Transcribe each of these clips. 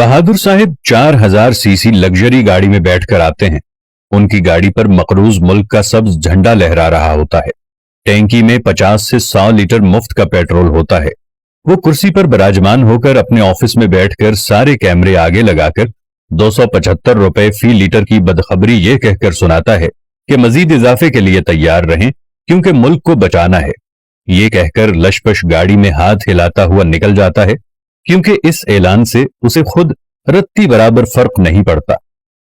बहादुर साहब 4000 CC luxury गाड़ी में बैठकर आते हैं। उनकी गाड़ी पर मकरूज मुल्क का सब्ज झंडा लहरा रहा होता है। टैंकी में 50 से 100 लीटर मुफ्त का पेट्रोल होता है। वो कुर्सी पर विराजमान होकर अपने ऑफिस में बैठकर सारे कैमरे आगे लगाकर 275 रुपए फी लीटर की बदखबरी ये कहकर सुनाता है कि मजीद इजाफे के लिए तैयार रहें क्योंकि मुल्क को बचाना है। ये कहकर लशपश गाड़ी में हाथ हिलाता हुआ निकल जाता है, क्योंकि इस ऐलान से उसे खुद रत्ती बराबर फर्क नहीं पड़ता।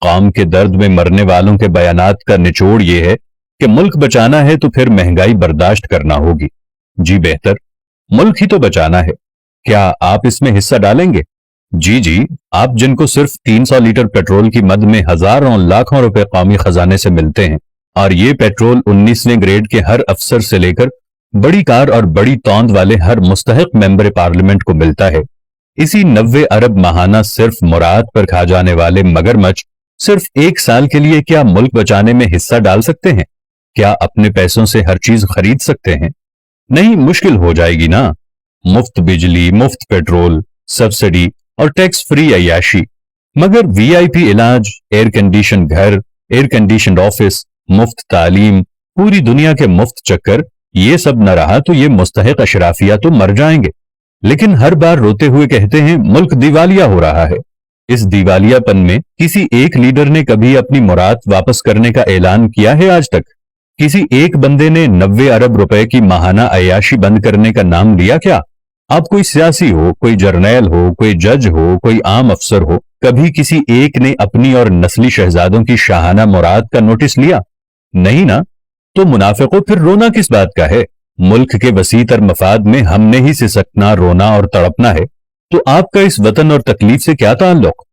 कौम के दर्द में मरने वालों के बयानात का निचोड़ ये है कि मुल्क बचाना है तो फिर महंगाई बर्दाश्त करना होगी। जी बेहतर, मुल्क ही तो बचाना है। क्या आप इसमें हिस्सा डालेंगे? जी, आप जिनको सिर्फ 300 लीटर पेट्रोल की मद में हजारों लाखों रुपए कौमी खजाने से मिलते हैं, और ये पेट्रोल 19वें ग्रेड के हर अफसर से लेकर बड़ी कार और बड़ी तौंद वाले हर मुस्तहिक मेंबर पार्लियामेंट को मिलता है। इसी 90 अरब माहाना सिर्फ मुराद पर खा जाने वाले मगरमच्छ सिर्फ 1 साल के लिए क्या मुल्क बचाने में हिस्सा डाल सकते हैं? क्या अपने पैसों से हर चीज खरीद सकते हैं? नहीं, मुश्किल हो जाएगी ना। मुफ्त बिजली, मुफ्त पेट्रोल, सब्सिडी और टैक्स फ्री अय्याशी, मगर वीआईपी इलाज, एयर कंडीशन घर, एयर कंडीशन ऑफिस, मुफ्त तालीम, पूरी दुनिया के मुफ्त चक्कर, ये सब न रहा तो ये मुस्तहिक अशराफिया तो मर जाएंगे। लेकिन हर बार रोते हुए कहते हैं मुल्क दिवालिया हो रहा है। इस दिवालियापन में किसी एक लीडर ने कभी अपनी मुराद वापस करने का ऐलान किया है आज तक? किसी एक बंदे ने 90 अरब रुपए की माहाना अय्याशी बंद करने का नाम लिया क्या? आप कोई सियासी हो, कोई जर्नैल हो, कोई जज हो, कोई आम अफसर हो, कभी किसी एक ने अपनी और नस्ली शहजादों की शाहाना मुराद का नोटिस लिया? नहीं ना। तो मुनाफिकों, फिर रोना किस बात का है? मुल्क के वसीतर मफाद में हमने ही सिसकना, रोना और तड़पना है, तो आपका इस वतन और तकलीफ से क्या ताल्लुक?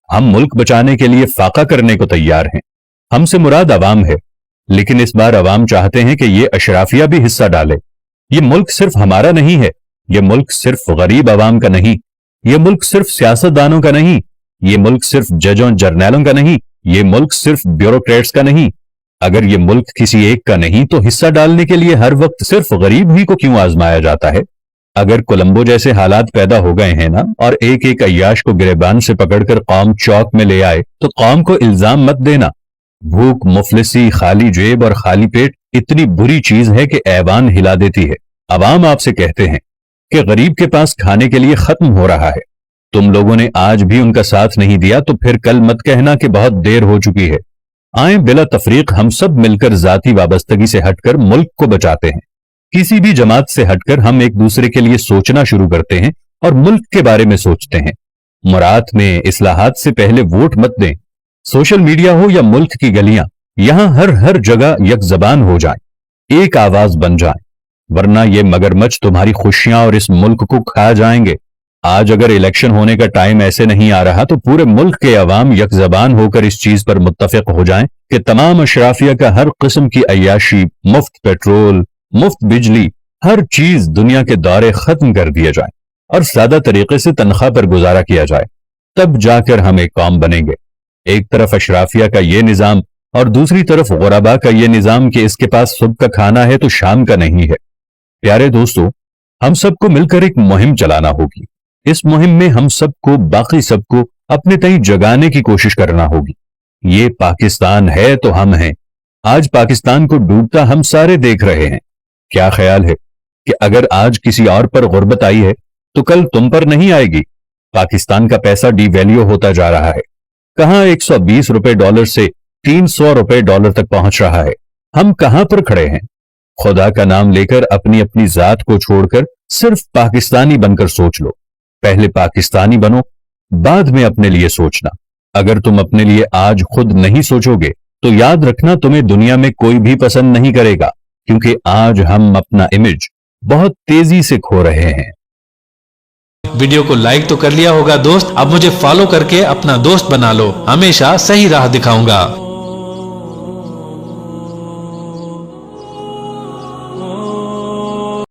हम मुल्क बचाने के लिए फाका करने को तैयार हैं। हमसे मुराद अवाम है, लेकिन इस बार अवाम चाहते हैं कि ये अशराफिया भी हिस्सा डाले। ये मुल्क सिर्फ हमारा नहीं है, ये मुल्क सिर्फ गरीब अवाम का नहीं, ये मुल्क सिर्फ सियासतदानों का नहीं, ये मुल्क सिर्फ जजों जर्नैलों का नहीं, ये मुल्क सिर्फ ब्यूरोक्रेट्स का नहीं। अगर ये मुल्क किसी एक का नहीं तो हिस्सा डालने के लिए हर वक्त सिर्फ गरीब ही को क्यों आजमाया जाता है? अगर कोलंबो जैसे हालात पैदा हो गए हैं ना, और एक एक अय्याश को गिरेबान से पकड़कर कौम चौक में ले आए, तो कौम को इल्जाम मत देना। भूख, मुफलिसी, खाली जेब और खाली पेट इतनी बुरी चीज है कि ऐवान हिला देती है। अवाम आपसे कहते हैं कि गरीब के पास खाने के लिए खत्म हो रहा है। तुम लोगों ने आज भी उनका साथ नहीं दिया तो फिर कल मत कहना कि बहुत देर हो चुकी है। आए बिला तफरीक हम सब मिलकर जाती वाबस्तगी से हटकर मुल्क को बचाते हैं। किसी भी जमात से हटकर हम एक दूसरे के लिए सोचना शुरू करते हैं और मुल्क के बारे में सोचते हैं। मुराद में इस्लाहात से पहले वोट मत दें। सोशल मीडिया हो या मुल्क की गलियां, यहां हर जगह एक जबान हो जाए, एक आवाज बन जाए, वरना ये मगरमच्छ तुम्हारी खुशियां और इस मुल्क को खा जाएंगे। आज अगर इलेक्शन होने का टाइम ऐसे नहीं आ रहा तो पूरे मुल्क के अवाम एक जबान होकर इस चीज पर मुत्तफिक हो जाएं कि तमाम अशराफिया का हर किस्म की अय्याशी, मुफ्त पेट्रोल, मुफ्त बिजली, हर चीज दुनिया के दौरे खत्म कर दिया जाए और सादा तरीके से तनख्वाह पर गुजारा किया जाए। तब जाकर हम एक कौम बनेंगे। एक तरफ अशराफिया का ये निजाम और दूसरी तरफ गुरबा का ये निजाम कि इसके पास सुबह का खाना है तो शाम का नहीं है। प्यारे दोस्तों, हम सबको मिलकर एक मुहिम चलाना होगी। इस मुहिम में हम सबको, बाकी सबको अपने तई जगाने की कोशिश करना होगी। ये पाकिस्तान है तो हम हैं। आज पाकिस्तान को डूबता हम सारे देख रहे हैं। क्या ख्याल है कि अगर आज किसी और पर गुर्बत आई है तो कल तुम पर नहीं आएगी? पाकिस्तान का पैसा डिवैल्यू होता जा रहा है। कहां 120 रुपए डॉलर से 300 रुपए डॉलर तक पहुंच रहा है। हम कहां पर खड़े हैं? खुदा का नाम लेकर अपनी अपनी जात को छोड़कर सिर्फ पाकिस्तानी बनकर सोच लो। पहले पाकिस्तानी बनो, बाद में अपने लिए सोचना। अगर तुम अपने लिए आज खुद नहीं सोचोगे तो याद रखना तुम्हें दुनिया में कोई भी पसंद नहीं करेगा, क्योंकि आज हम अपना इमेज बहुत तेजी से खो रहे हैं। वीडियो को लाइक तो कर लिया होगा दोस्त, अब मुझे फॉलो करके अपना दोस्त बना लो। हमेशा सही राह दिखाऊंगा।